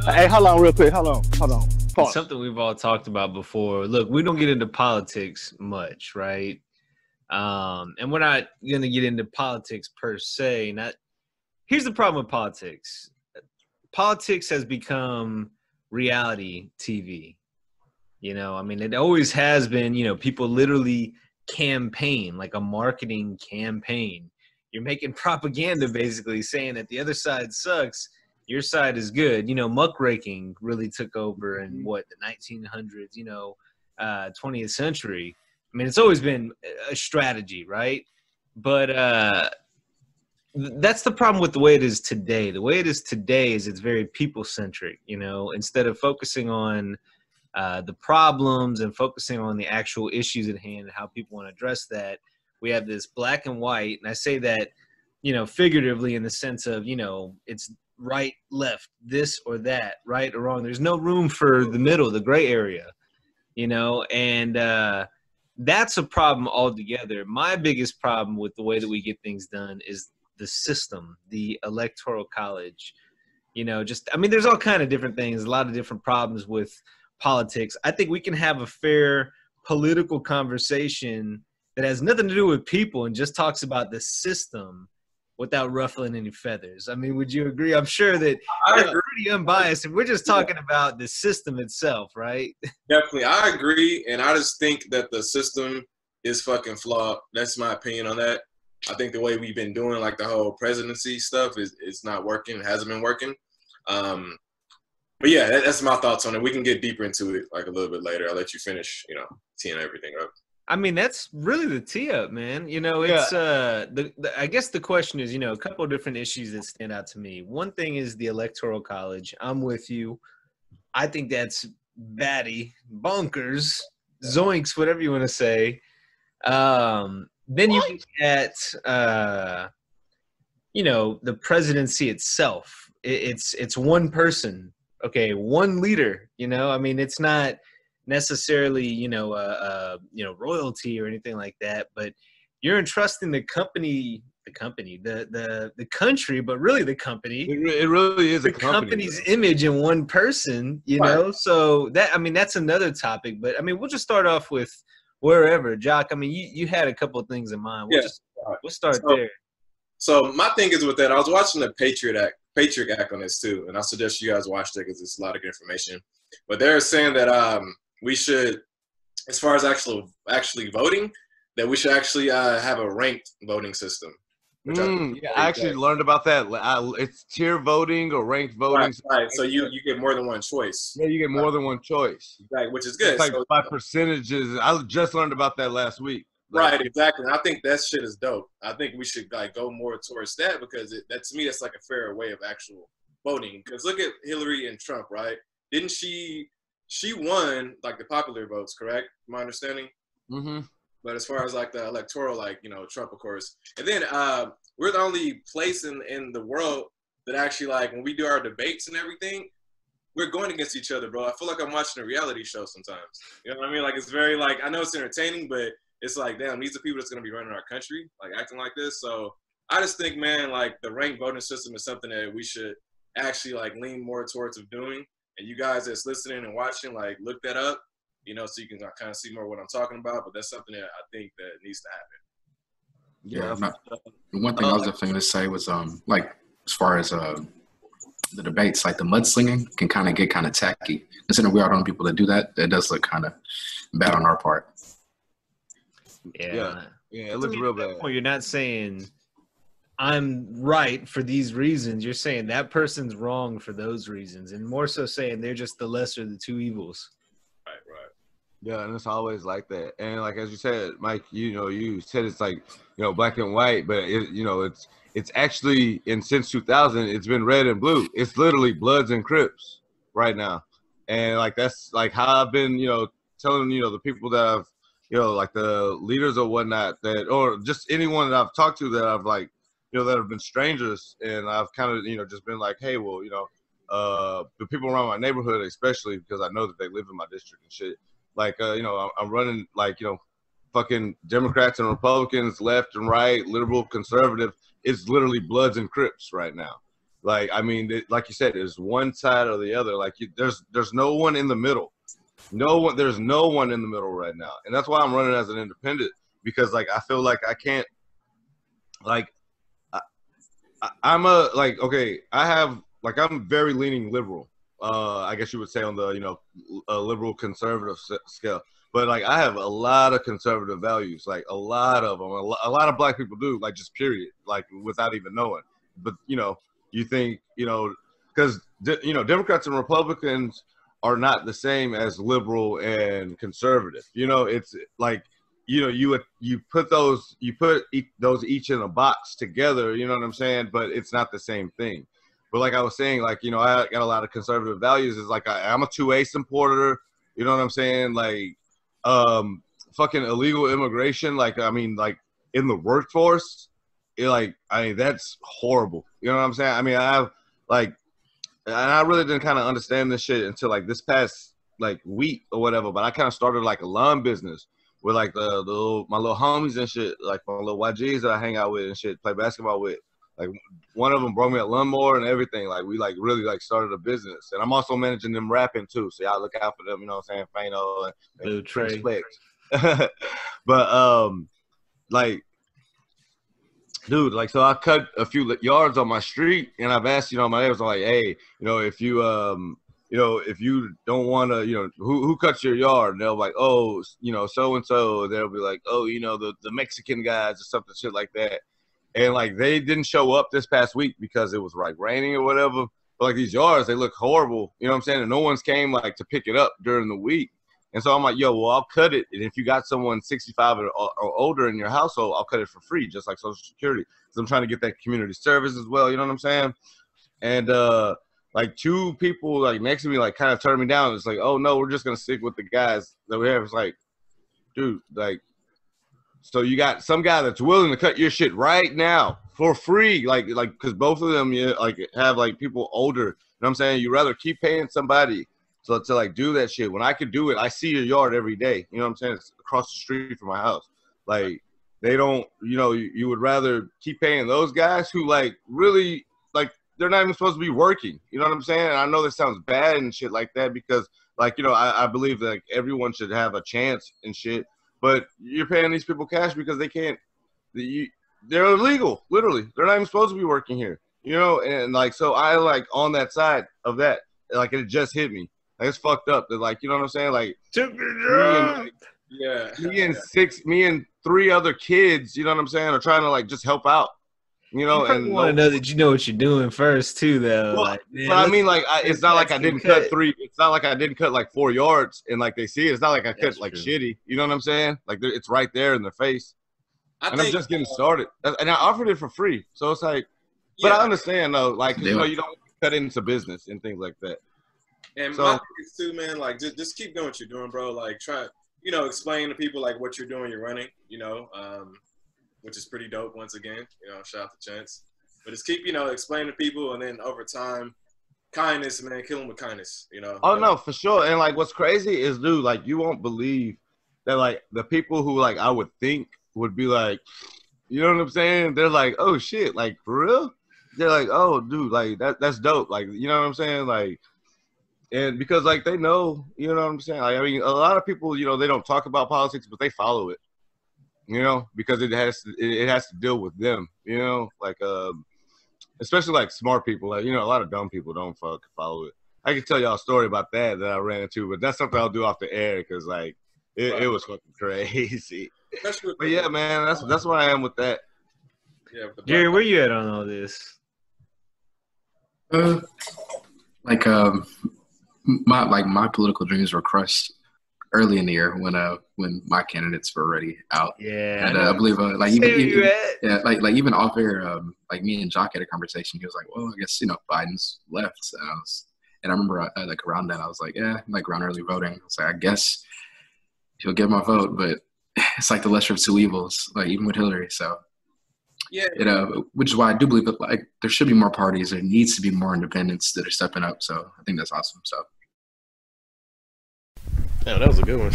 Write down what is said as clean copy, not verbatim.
Hey, hold on real quick. Hold on. It's Pause. something we've all talked about before. Look, we don't get into politics much, right? And we're not going to get into politics per se. Here's the problem with politics. Politics has become reality TV. I mean, it always has been, people literally campaign, like a marketing campaign. You're making propaganda basically saying that the other side sucks, your side is good. Muckraking really took over in the 1900s, 20th century. I mean, it's always been a strategy, right? But that's the problem with the way it is today. The way it is today is it's very people-centric, instead of focusing on the problems and focusing on the actual issues at hand and how people want to address that. We have this black and white, and I say that, figuratively in the sense of, it's right, left, this or that, right or wrong. There's no room for the middle, the gray area, and that's a problem altogether. My biggest problem with the way that we get things done is the system, the Electoral College. There's all kind of different things, a lot of different problems with politics. I think we can have a fair political conversation that has nothing to do with people and just talks about the system without ruffling any feathers. I mean, would you agree? I'm sure that I that's agree. pretty unbiased, and we're just talking about the system itself, right? Definitely, I agree, and I just think that the system is fucking flawed. That's my opinion on that. I think the way we've been doing, like the whole presidency stuff, is not working. It hasn't been working. But yeah, that's my thoughts on it. We can get deeper into it like a little bit later. I'll let you finish, teeing everything up. I mean, that's really the tee up, man. It's I guess the question is, a couple of different issues that stand out to me. One thing is the Electoral College. I'm with you. I think that's batty, bonkers, zoinks, whatever you want to say. Then you look at, the presidency itself. It's one person, okay, one leader. It's not necessarily, royalty or anything like that, but you're entrusting the country, but really the company. It really is the company's image in one person, right. So that's another topic, but we'll just start off with wherever. Jock, you had a couple of things in mind. We'll start there. So my thing is with that, I was watching the Patriot Act on this too, and I suggest you guys watch that because it's a lot of good information. But they're saying that we should, as far as actually voting, that we should actually have a ranked voting system. I actually learned about that. It's tier voting or ranked voting. Right. So you get more than one choice. Yeah, you get more than one choice. Right, which is good. It's like by percentages. I just learned about that last week. Right, exactly. And I think that shit is dope. I think we should go more towards that because that to me that's like a fairer way of actual voting. Because look at Hillary and Trump, right? Didn't she won like the popular votes, correct? My understanding. Mm-hmm. But as far as like the electoral, Trump, of course. And then we're the only place in the world that actually when we do our debates and everything, we're going against each other, bro. I feel like I'm watching a reality show sometimes. You know what I mean? It's very I know it's entertaining, but it's damn, these are people that's going to be running our country, acting like this. So I just think, man, the ranked voting system is something that we should actually lean more towards of doing. And you guys that's listening and watching, look that up, so you can kind of see more what I'm talking about. But that's something that I think that needs to happen. Yeah. One thing I was definitely going to say was, as far as the debates, the mudslinging can kind of get kind of tacky. Considering we are the only people that do that, that does look kind of bad on our part. Yeah, it looks real bad. You're not saying I'm right for these reasons. You're saying that person's wrong for those reasons, and more so saying they're just the lesser of the two evils. Right. Yeah, and it's always like that. And as you said, Mike, you said it's black and white, but it's actually since 2000, it's been red and blue. It's literally Bloods and Crips right now, and that's how I've been telling the people that I've the leaders or whatnot or just anyone that I've talked to that I've that have been strangers, and I've kind of just been hey, well, the people around my neighborhood, especially because I know that they live in my district and shit. I'm running fucking Democrats and Republicans, left and right, liberal, conservative. It's literally Bloods and Crips right now. Like, I mean, like you said, there's one side or the other. Like, there's no one in the middle. There's no one in the middle right now. And that's why I'm running as an independent, because like, I feel like I can't, like, I'm I'm very leaning liberal. I guess you would say on the, liberal conservative scale. But like, I have a lot of conservative values, like a lot of them. A lot of black people do, like, just period, like without even knowing. But you think, because Democrats and Republicans are not the same as liberal and conservative. It's like, you put those each in a box together. You know what I'm saying? But it's not the same thing. But like I was saying, like, I got a lot of conservative values. It's like I'm a 2A supporter. You know what I'm saying? Like, fucking illegal immigration. Like, I mean, like in the workforce, that's horrible. You know what I'm saying? I mean, and I really didn't kind of understand this shit until like this past like week or whatever. But I kind of started like a lawn business with like my little homies and shit, like my little YGs that I hang out with and shit, play basketball with. Like, one of them brought me a lawnmower and everything. Like, we like really like started a business, and I'm also managing them rapping too. So y'all look out for them. You know what I'm saying? Fano and Trey. But like, dude, like, so I cut a few yards on my street, and I've asked, my neighbors, I'm like, hey, if you if you don't want to, who cuts your yard? And they'll be like, oh, so and so. They'll be like, oh, the Mexican guys or something, shit like that. And like, they didn't show up this past week because it was like raining or whatever. But like, these yards, they look horrible. You know what I'm saying? And no one's came like to pick it up during the week. And so I'm like, yo, well, I'll cut it. And if you got someone 65 or older in your household, I'll cut it for free, just like Social Security. Because I'm trying to get that community service as well. You know what I'm saying? And like, two people like next to me like kind of turned me down. It's like, oh no, we're just gonna stick with the guys that we have. It's like, dude, like, so you got some guy that's willing to cut your shit right now for free, like, because both of them, like, have like people older. You know what I'm saying? You rather keep paying somebody to like do that shit when I could do it. I see your yard every day. You know what I'm saying? It's across the street from my house. Like, they don't, you would rather keep paying those guys who like really like, they're not even supposed to be working. You know what I'm saying? And I know this sounds bad and shit like that because like, I believe that like, everyone should have a chance and shit. But you're paying these people cash because they can't. They're illegal, literally. They're not even supposed to be working here, And like, so I like on that side of that, like, it just hit me. Like, it's fucked up. They're like, you know what I'm saying? Like, me and 3 other kids, you know what I'm saying, are trying to like just help out. You and want to know that you know what you're doing first too, though. Well, like, man, but I mean, like, it's not like I didn't cut 3. It's not like I didn't cut like 4 yards and like they see it. It's not like I cut like shitty. You know what I'm saying? Like, it's right there in their face. I'm just getting started, and I offered it for free. So it's like, but I understand though, like, you don't cut into business and things like that. And my thing is too, man, like, just keep doing what you're doing, bro. Like, try, explain to people like what you're doing, you're running, which is pretty dope. Once again, shout out to Chance. But just keep, explaining to people, and then over time, kindness, man, kill them with kindness, Oh, no, for sure. And like, what's crazy is, dude, like, you won't believe that like the people who like I would think would be like, you know what I'm saying? They're like, oh shit, like, for real? They're like, oh, dude, like that's dope. Like, you know what I'm saying? Like, and because like they know, you know what I'm saying? Like, I mean, a lot of people, they don't talk about politics, but they follow it. Because it has to deal with them, like, especially like smart people, like, a lot of dumb people don't follow it. I can tell y'all a story about that I ran into, but that's something I'll do off the air because like it was fucking crazy. But yeah, man, that's where I am with that. Yeah, Jerry, where you at on all this? My political dreams were crushed early in the year when my candidates were already out. Yeah, and I believe even off air, like me and Jock had a conversation. He was like, "Well, I guess Biden's left," and I remember like around then I was like, "Yeah," like around early voting, I was like, "I guess he'll get my vote," but it's like the lesser of two evils, like even with Hillary. So yeah, which is why I do believe that like there should be more parties. There needs to be more independents that are stepping up. So I think that's awesome. So. Yeah, that was a good one.